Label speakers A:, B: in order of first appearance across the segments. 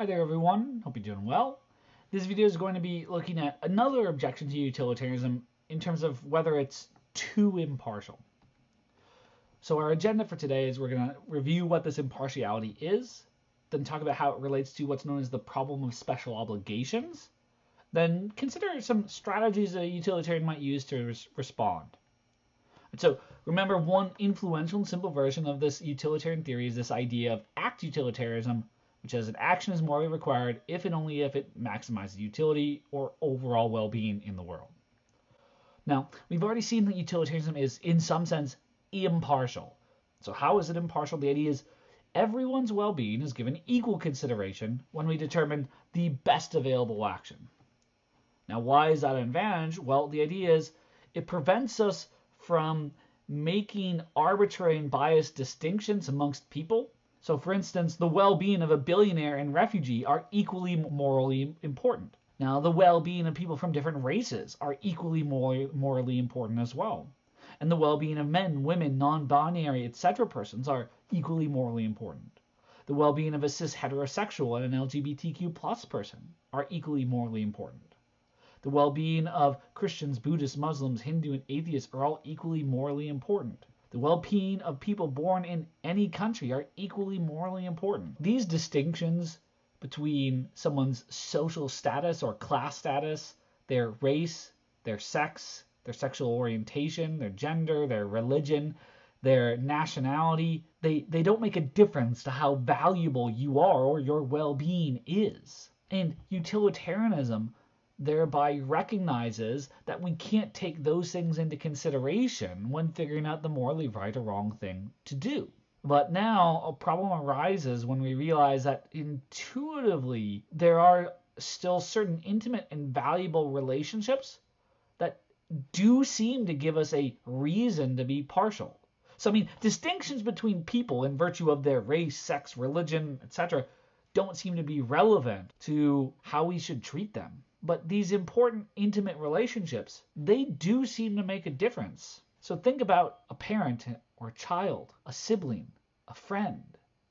A: Hi there everyone, hope you're doing well. This video is going to be looking at another objection to utilitarianism in terms of whether it's too impartial. So our agenda for today is we're going to review what this impartiality is, then talk about how it relates to what's known as the problem of special obligations, then consider some strategies a utilitarian might use to respond. And so remember, one influential and simple version of this utilitarian theory is this idea of act utilitarianism, which says an action is morally required if and only if it maximizes utility or overall well-being in the world. Now, we've already seen that utilitarianism is, in some sense, impartial. So how is it impartial? The idea is everyone's well-being is given equal consideration when we determine the best available action. Now, why is that an advantage? Well, the idea is it prevents us from making arbitrary and biased distinctions amongst people. So, for instance, the well-being of a billionaire and refugee are equally morally important. Now, the well-being of people from different races are equally morally important as well. And the well-being of men, women, non-binary, etc. persons are equally morally important. The well-being of a cis heterosexual and an LGBTQ+ person are equally morally important. The well-being of Christians, Buddhists, Muslims, Hindu, and atheists are all equally morally important. The well-being of people born in any country are equally morally important. These distinctions between someone's social status or class status, their race, their sex, their sexual orientation, their gender, their religion, their nationality, they don't make a difference to how valuable you are or your well-being is. And utilitarianism thereby recognizes that we can't take those things into consideration when figuring out the morally right or wrong thing to do. But now a problem arises when we realize that intuitively there are still certain intimate and valuable relationships that do seem to give us a reason to be partial. So, distinctions between people in virtue of their race, sex, religion, etc. don't seem to be relevant to how we should treat them. But these important intimate relationships, they do seem to make a difference. So think about a parent or a child, a sibling, a friend,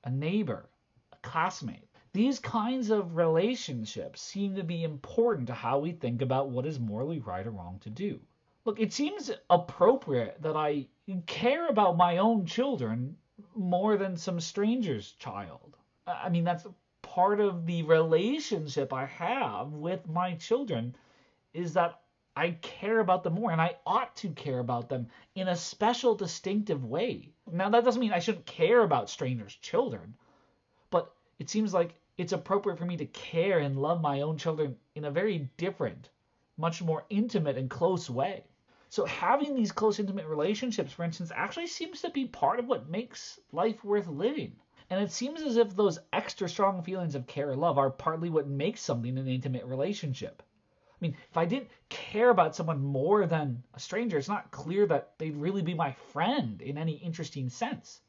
A: a neighbor, a classmate. These kinds of relationships seem to be important to how we think about what is morally right or wrong to do. Look, it seems appropriate that I care about my own children more than some stranger's child. That's part of the relationship I have with my children, is that I care about them more, and I ought to care about them in a special, distinctive way. Now, that doesn't mean I shouldn't care about strangers' children, but it seems like it's appropriate for me to care and love my own children in a very different, much more intimate and close way. So having these close, intimate relationships, for instance, actually seems to be part of what makes life worth living. And it seems as if those extra strong feelings of care and love are partly what makes something an intimate relationship. If I didn't care about someone more than a stranger, it's not clear that they'd really be my friend in any interesting sense.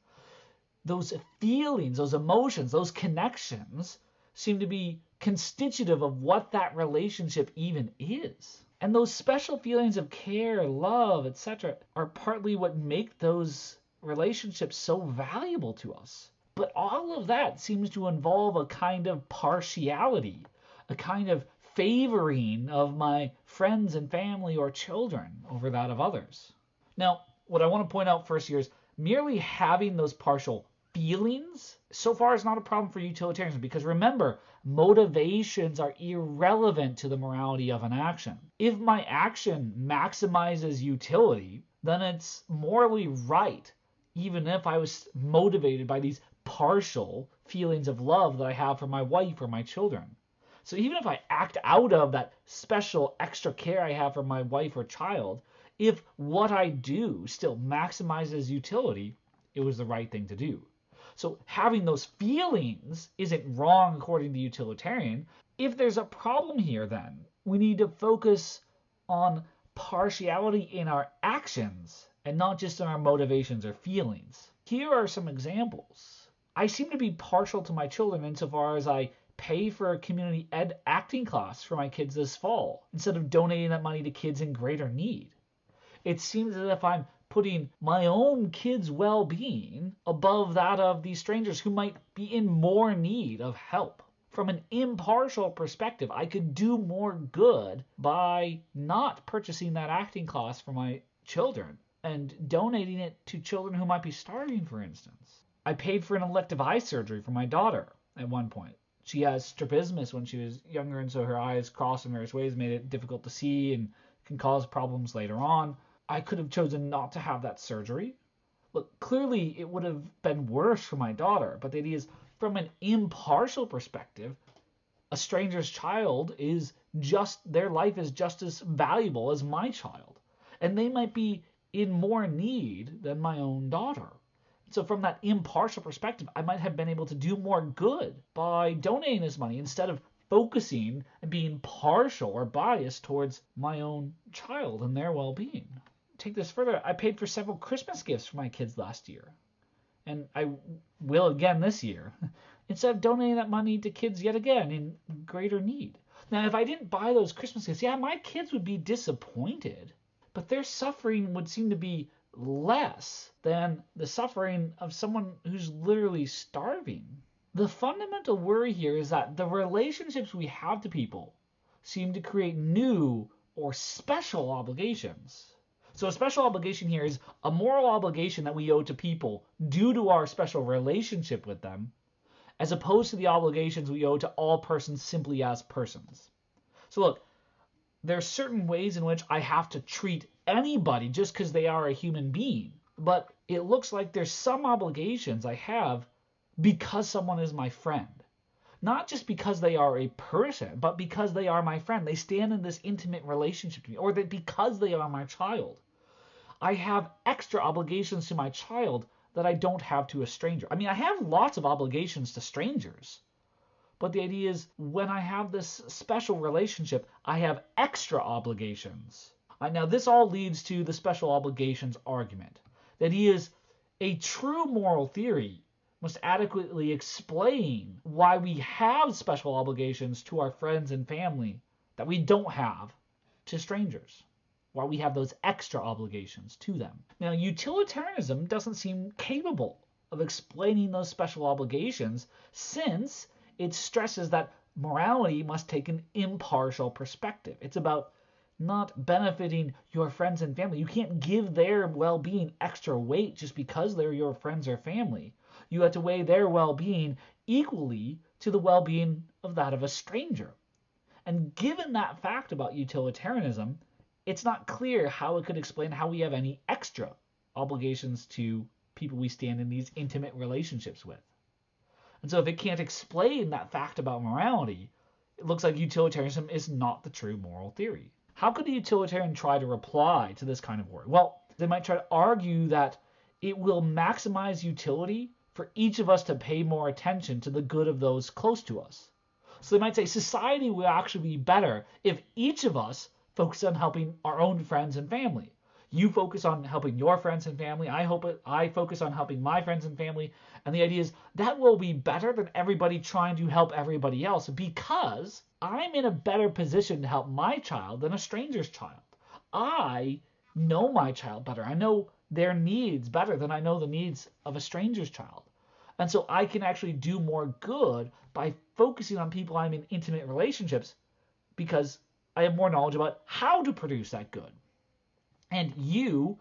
A: Those feelings, those emotions, those connections seem to be constitutive of what that relationship even is. And those special feelings of care, love, etc. are partly what make those relationships so valuable to us. But all of that seems to involve a kind of partiality, a kind of favoring of my friends and family or children over that of others. Now, what I want to point out first here is merely having those partial feelings so far is not a problem for utilitarianism, because remember, motivations are irrelevant to the morality of an action. If my action maximizes utility, then it's morally right, even if I was motivated by these partial feelings of love that I have for my wife or my children. So even if I act out of that special extra care I have for my wife or child, if what I do still maximizes utility, it was the right thing to do. So having those feelings isn't wrong according to the utilitarian. If there's a problem here, then we need to focus on partiality in our actions and not just in our motivations or feelings. Here are some examples. I seem to be partial to my children insofar as I pay for a community ed acting class for my kids this fall instead of donating that money to kids in greater need. It seems as if I'm putting my own kids' well-being above that of these strangers who might be in more need of help. from an impartial perspective, I could do more good by not purchasing that acting class for my children and donating it to children who might be starving, for instance. I paid for an elective eye surgery for my daughter at one point. She has strabismus when she was younger, and so her eyes crossed in various ways made it difficult to see and can cause problems later on. I could have chosen not to have that surgery. Look, clearly it would have been worse for my daughter, but the idea is, from an impartial perspective, a stranger's child is just, their life is just as valuable as my child. And they might be in more need than my own daughter. So from that impartial perspective, I might have been able to do more good by donating this money instead of focusing and being partial or biased towards my own child and their well-being. Take this further, I paid for several Christmas gifts for my kids last year, and I will again this year, instead of donating that money to kids yet again in greater need. Now, if I didn't buy those Christmas gifts, yeah, my kids would be disappointed, but their suffering would seem to be less than the suffering of someone who's literally starving. The fundamental worry here is that the relationships we have to people seem to create new or special obligations. So a special obligation here is a moral obligation that we owe to people due to our special relationship with them, as opposed to the obligations we owe to all persons simply as persons. So look, there are certain ways in which I have to treat anybody just because they are a human being, but it looks like there's some obligations I have because someone is my friend. Not just because they are a person, but because they are my friend. They stand in this intimate relationship to me, or that because they are my child. I have extra obligations to my child that I don't have to a stranger. I mean, I have lots of obligations to strangers, but the idea is when I have this special relationship, I have extra obligations. Now, this all leads to the special obligations argument. That is, a true moral theory must adequately explain why we have special obligations to our friends and family that we don't have to strangers. Why we have those extra obligations to them. Now, utilitarianism doesn't seem capable of explaining those special obligations, since it stresses that morality must take an impartial perspective. It's about not benefiting your friends and family. You can't give their well-being extra weight just because they're your friends or family. You have to weigh their well-being equally to the well-being of that of a stranger. And given that fact about utilitarianism, it's not clear how it could explain how we have any extra obligations to people we stand in these intimate relationships with. And so if it can't explain that fact about morality, it looks like utilitarianism is not the true moral theory. How could a utilitarian try to reply to this kind of worry? Well, they might try to argue that it will maximize utility for each of us to pay more attention to the good of those close to us. So they might say society will actually be better if each of us focus on helping our own friends and family. You focus on helping your friends and family. I focus on helping my friends and family. And the idea is that will be better than everybody trying to help everybody else, because I'm in a better position to help my child than a stranger's child. I know my child better. I know their needs better than I know the needs of a stranger's child. And so I can actually do more good by focusing on people I'm in intimate relationships, because I have more knowledge about how to produce that good. And you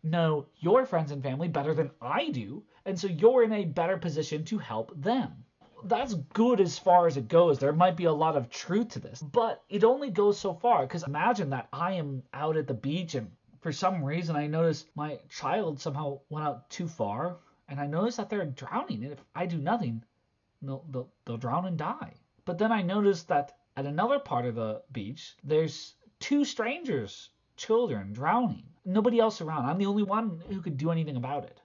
A: know your friends and family better than I do, and so you're in a better position to help them. That's good as far as it goes. There might be a lot of truth to this, but it only goes so far, because imagine that I am out at the beach and for some reason I notice my child somehow went out too far, and I notice that they're drowning, and if I do nothing, they'll drown and die. But then I notice that at another part of the beach, there's two strangers, children, drowning. Nobody else around. I'm the only one who could do anything about it.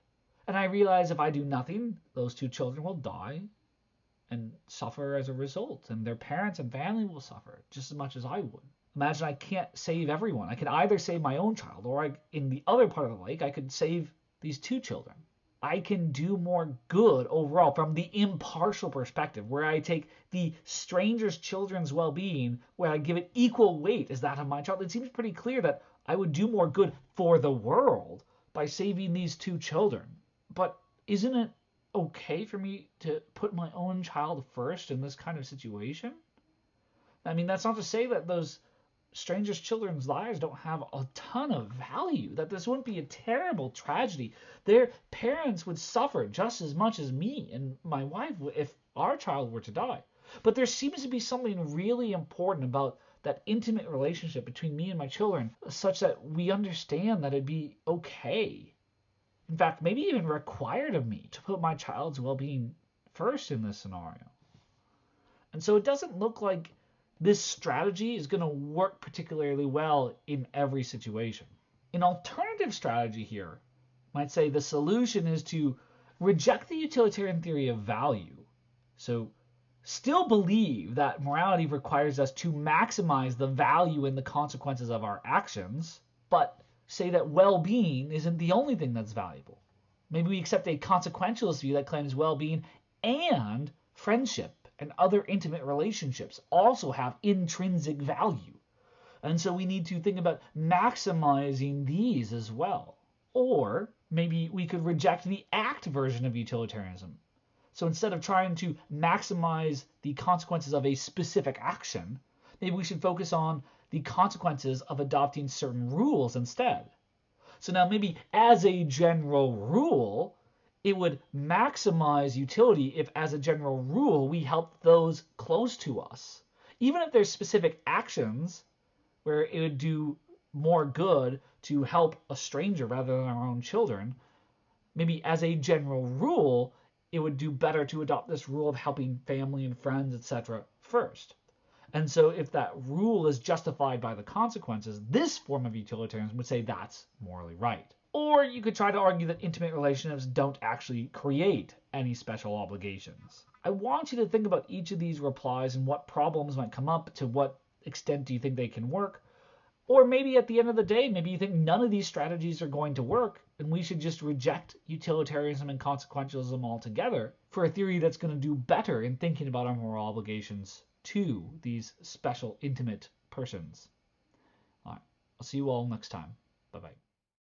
A: And I realize if I do nothing, those two children will die and suffer as a result. And their parents and family will suffer just as much as I would. Imagine I can't save everyone. I can either save my own child, or in the other part of the lake, I could save these two children. I can do more good overall from the impartial perspective, where I take the stranger's children's well-being, where I give it equal weight as that of my child. It seems pretty clear that I would do more good for the world by saving these two children. But isn't it okay for me to put my own child first in this kind of situation? I mean, that's not to say that those strangers' children's lives don't have a ton of value, that this wouldn't be a terrible tragedy. Their parents would suffer just as much as me and my wife if our child were to die. But there seems to be something really important about that intimate relationship between me and my children, such that we understand that it'd be okay. In fact, maybe even required of me to put my child's well being first in this scenario. And so it doesn't look like this strategy is going to work particularly well in every situation. An alternative strategy here might say the solution is to reject the utilitarian theory of value. So still believe that morality requires us to maximize the value and the consequences of our actions, but say that well-being isn't the only thing that's valuable. Maybe we accept a consequentialist view that claims well-being and friendship and other intimate relationships also have intrinsic value. And so we need to think about maximizing these as well. Or maybe we could reject the act version of utilitarianism. So instead of trying to maximize the consequences of a specific action, maybe we should focus on the consequences of adopting certain rules instead. So now maybe as a general rule, it would maximize utility if, as a general rule, we help those close to us. Even if there's specific actions where it would do more good to help a stranger rather than our own children, maybe as a general rule, it would do better to adopt this rule of helping family and friends, etc. first. And so if that rule is justified by the consequences, this form of utilitarianism would say that's morally right. Or you could try to argue that intimate relationships don't actually create any special obligations. I want you to think about each of these replies and what problems might come up, to what extent do you think they can work. Or maybe at the end of the day, maybe you think none of these strategies are going to work and we should just reject utilitarianism and consequentialism altogether for a theory that's going to do better in thinking about our moral obligations to these special intimate persons. All right, I'll see you all next time. Bye-bye.